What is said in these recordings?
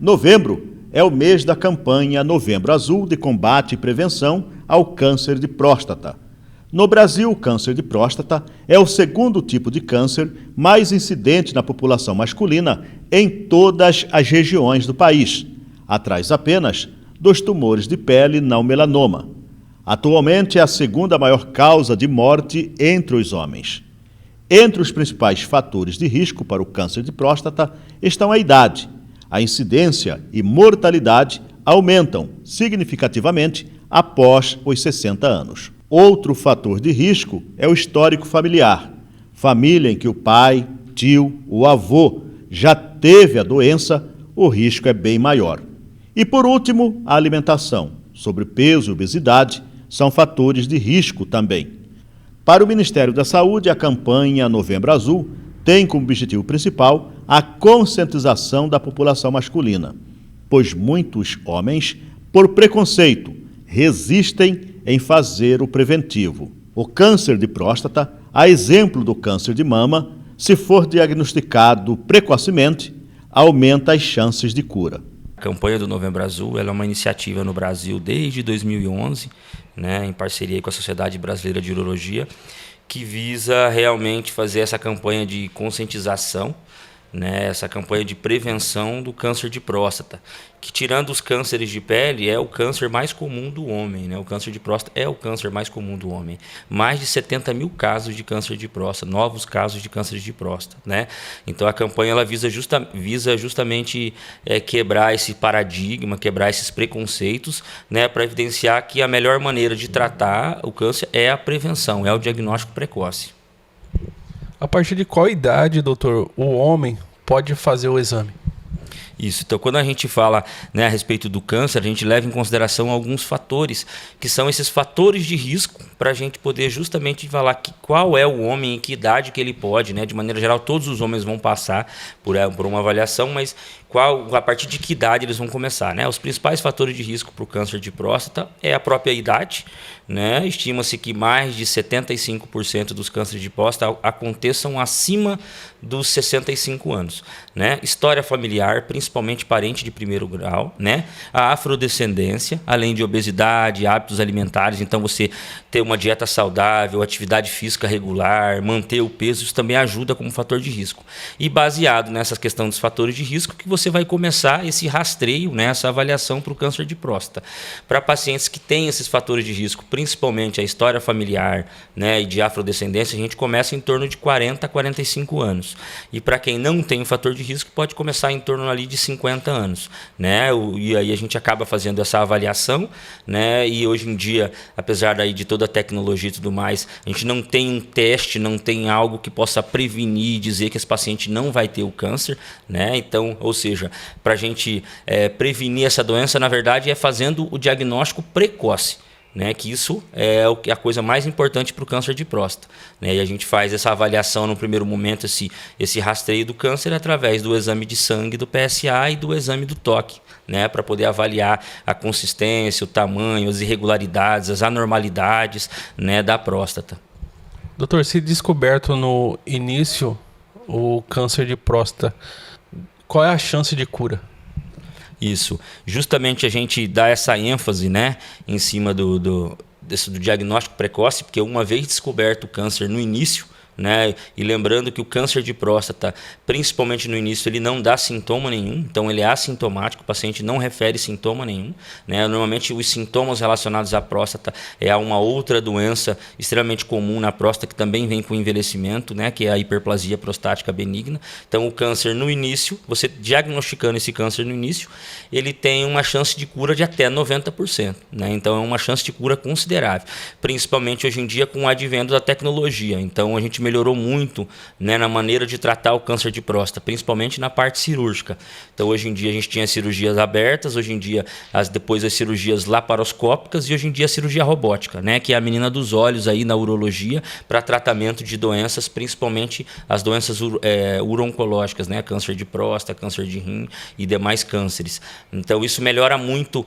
Novembro é o mês da campanha Novembro Azul de combate e prevenção ao câncer de próstata. No Brasil, o câncer de próstata é o segundo tipo de câncer mais incidente na população masculina em todas as regiões do país, atrás apenas dos tumores de pele não melanoma. Atualmente é a segunda maior causa de morte entre os homens. Entre os principais fatores de risco para o câncer de próstata estão a idade. A incidência e mortalidade aumentam significativamente após os 60 anos. Outro fator de risco é o histórico familiar. Família em que o pai, tio ou avô já teve a doença, o risco é bem maior. E por último, a alimentação. Sobrepeso e obesidade são fatores de risco também. Para o Ministério da Saúde, a campanha Novembro Azul tem como objetivo principal a conscientização da população masculina, pois muitos homens, por preconceito, resistem em fazer o preventivo. O câncer de próstata, a exemplo do câncer de mama, se for diagnosticado precocemente, aumenta as chances de cura. A campanha do Novembro Azul ela é uma iniciativa no Brasil desde 2011, em parceria com a Sociedade Brasileira de Urologia, que visa realmente fazer essa campanha de conscientização, essa campanha de prevenção do câncer de próstata, que tirando os cânceres de pele é o câncer mais comum do homem, O câncer de próstata é o câncer mais comum do homem. Mais de 70 mil casos de câncer de próstata, novos casos de câncer de próstata, Então a campanha ela visa justamente quebrar esse paradigma, quebrar esses preconceitos, para evidenciar que a melhor maneira de tratar o câncer é a prevenção, é o diagnóstico precoce. A partir de qual idade, doutor, o homem pode fazer o exame? Isso. Então, quando a gente fala a respeito do câncer, a gente leva em consideração alguns fatores, que são esses fatores de risco, para a gente poder justamente falar qual é o homem, em que idade que ele pode, De maneira geral, todos os homens vão passar por uma avaliação, mas a partir de que idade eles vão começar, Os principais fatores de risco para o câncer de próstata é a própria idade, Estima-se que mais de 75% dos cânceres de próstata aconteçam acima dos 65 anos, História familiar, principalmente parente de primeiro grau, A afrodescendência, além de obesidade, hábitos alimentares, então você ter uma dieta saudável, atividade física regular, manter o peso, isso também ajuda como fator de risco. E baseado nessa questão dos fatores de risco que você vai começar esse rastreio, essa avaliação para o câncer de próstata. Para pacientes que têm esses fatores de risco, principalmente a história familiar, e de afrodescendência, a gente começa em torno de 40 a 45 anos. E para quem não tem o fator de risco, pode começar em torno ali de 50 anos. E aí a gente acaba fazendo essa avaliação, e hoje em dia, apesar daí de toda a tecnologia e tudo mais, a gente não tem um teste, não tem algo que possa prevenir e dizer que esse paciente não vai ter o câncer, Então, ou seja, para a gente prevenir essa doença, na verdade, é fazendo o diagnóstico precoce. Que isso é a coisa mais importante para o câncer de próstata. E a gente faz essa avaliação no primeiro momento, esse rastreio do câncer através do exame de sangue do PSA e do exame do toque, para poder avaliar a consistência, o tamanho, as irregularidades, as anormalidades, da próstata. Doutor, se descoberto no início o câncer de próstata, qual é a chance de cura? Isso. Justamente a gente dá essa ênfase, em cima do diagnóstico precoce, porque uma vez descoberto o câncer no início, e lembrando que o câncer de próstata, principalmente no início, ele não dá sintoma nenhum, então ele é assintomático, o paciente não refere sintoma nenhum. Normalmente os sintomas relacionados à próstata é uma outra doença extremamente comum na próstata, que também vem com o envelhecimento, que é a hiperplasia prostática benigna. Então o câncer no início, você diagnosticando esse câncer no início, ele tem uma chance de cura de até 90%. Então é uma chance de cura considerável, principalmente hoje em dia com o advento da tecnologia. Então a gente melhorou muito na maneira de tratar o câncer de próstata, principalmente na parte cirúrgica. Então, hoje em dia, a gente tinha cirurgias abertas, hoje em dia, depois as cirurgias laparoscópicas e hoje em dia a cirurgia robótica, que é a menina dos olhos aí na urologia para tratamento de doenças, principalmente as doenças uro-oncológicas, câncer de próstata, câncer de rim e demais cânceres. Então, isso melhora muito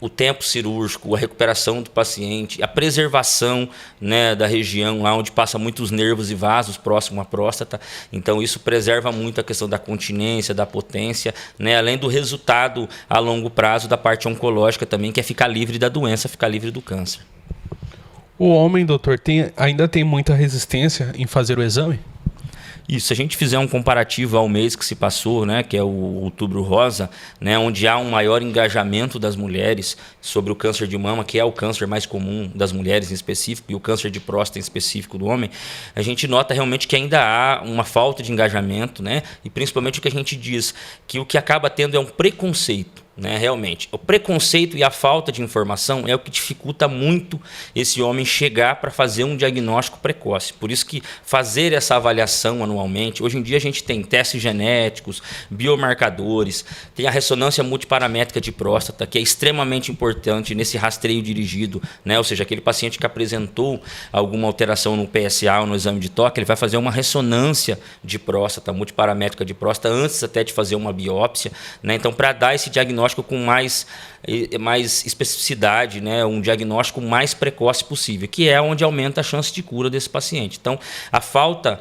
o tempo cirúrgico, a recuperação do paciente, a preservação, né, da região lá onde passa muitos nervos e vasos próximo à próstata. Então isso preserva muito a questão da continência, da potência, né, além do resultado a longo prazo da parte oncológica também, que é ficar livre da doença, ficar livre do câncer. O homem, doutor, ainda tem muita resistência em fazer o exame? Isso, se a gente fizer um comparativo ao mês que se passou, né, que é o Outubro Rosa, né, onde há um maior engajamento das mulheres sobre o câncer de mama, que é o câncer mais comum das mulheres em específico, e o câncer de próstata em específico do homem, a gente nota realmente que ainda há uma falta de engajamento, né, e principalmente o que a gente diz, que o que acaba tendo é um preconceito. Né, realmente, o preconceito e a falta de informação é o que dificulta muito esse homem chegar para fazer um diagnóstico precoce. Por isso que fazer essa avaliação anualmente, hoje em dia a gente tem testes genéticos, biomarcadores, tem a ressonância multiparamétrica de próstata, que é extremamente importante nesse rastreio dirigido, né? Ou seja, aquele paciente que apresentou alguma alteração no PSA ou no exame de toque, ele vai fazer uma ressonância de próstata, multiparamétrica de próstata, antes até de fazer uma biópsia, né? Então, para dar esse diagnóstico com mais especificidade, né, um diagnóstico mais precoce possível, que é onde aumenta a chance de cura desse paciente. Então, a falta,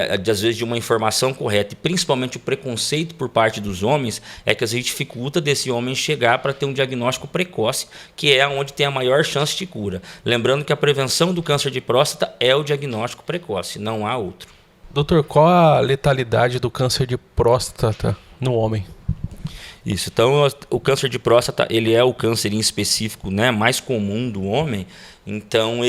às vezes, de uma informação correta e principalmente o preconceito por parte dos homens é que às vezes dificulta desse homem chegar para ter um diagnóstico precoce, que é onde tem a maior chance de cura. Lembrando que a prevenção do câncer de próstata é o diagnóstico precoce, não há outro. Doutor, qual a letalidade do câncer de próstata no homem? Isso, então o câncer de próstata ele é o câncer em específico, né, mais comum do homem, então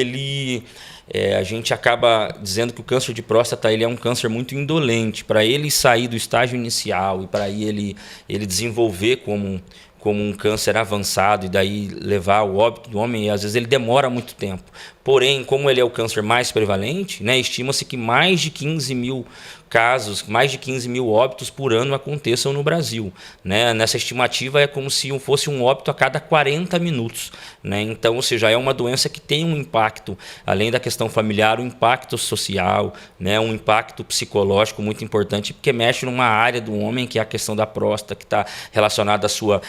a gente acaba dizendo que o câncer de próstata ele é um câncer muito indolente. Para ele sair do estágio inicial e para ele desenvolver como um câncer avançado e daí levar ao óbito do homem, às vezes ele demora muito tempo. Porém, como ele é o câncer mais prevalente, né, estima-se que mais de 15 mil casos, mais de 15 mil óbitos por ano aconteçam no Brasil. Né? Nessa estimativa é como se fosse um óbito a cada 40 minutos. Né? Então, ou seja, é uma doença que tem um impacto, além da questão familiar, um impacto social, né? Um impacto psicológico muito importante, porque mexe numa área do homem, que é a questão da próstata, que está relacionada à sua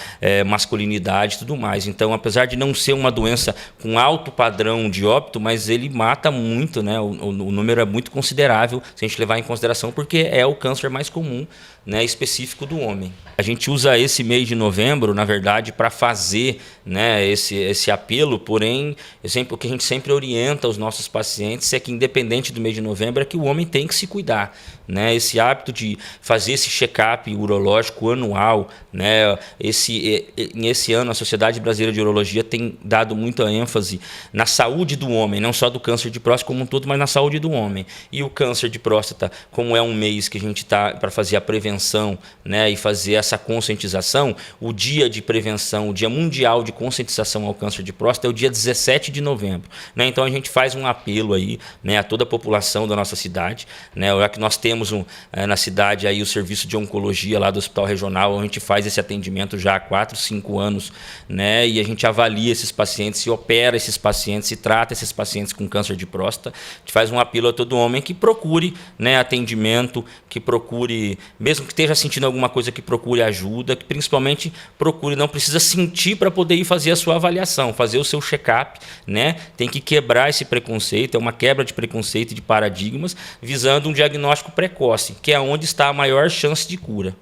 masculinidade e tudo mais. Então, apesar de não ser uma doença com alto padrão de óbito, mas ele mata muito, né? O número é muito considerável, se a gente levar em consideração, porque é o câncer mais comum, né, específico do homem. A gente usa esse mês de novembro, na verdade, para fazer, né, esse apelo, porém, o que a gente sempre orienta os nossos pacientes é que, independente do mês de novembro, é que o homem tem que se cuidar. Né? Esse hábito de fazer esse check-up urológico anual, né? Nesse ano, a Sociedade Brasileira de Urologia tem dado muita ênfase na saúde do homem, não só do câncer de próstata como um todo, mas na saúde do homem. E o câncer de próstata, como é um mês que a gente está para fazer a prevenção, né, e fazer essa conscientização, o dia de prevenção, o dia mundial de conscientização ao câncer de próstata é o dia 17 de novembro. Né? Então a gente faz um apelo aí, né, a toda a população da nossa cidade, né, já que nós temos na cidade aí o serviço de oncologia lá do Hospital Regional, onde a gente faz esse atendimento já há 4, 5 anos, né, e a gente avalia esses pacientes, se opera esses pacientes, se trata esses pacientes com câncer de próstata. A gente faz um apelo a todo homem que procure, né, atendimento, que procure, mesmo que esteja sentindo alguma coisa, que procure ajuda, que principalmente procure, não precisa sentir para poder ir fazer a sua avaliação, fazer o seu check-up, né? Tem que quebrar esse preconceito, é uma quebra de preconceito e de paradigmas, visando um diagnóstico precoce, que é onde está a maior chance de cura.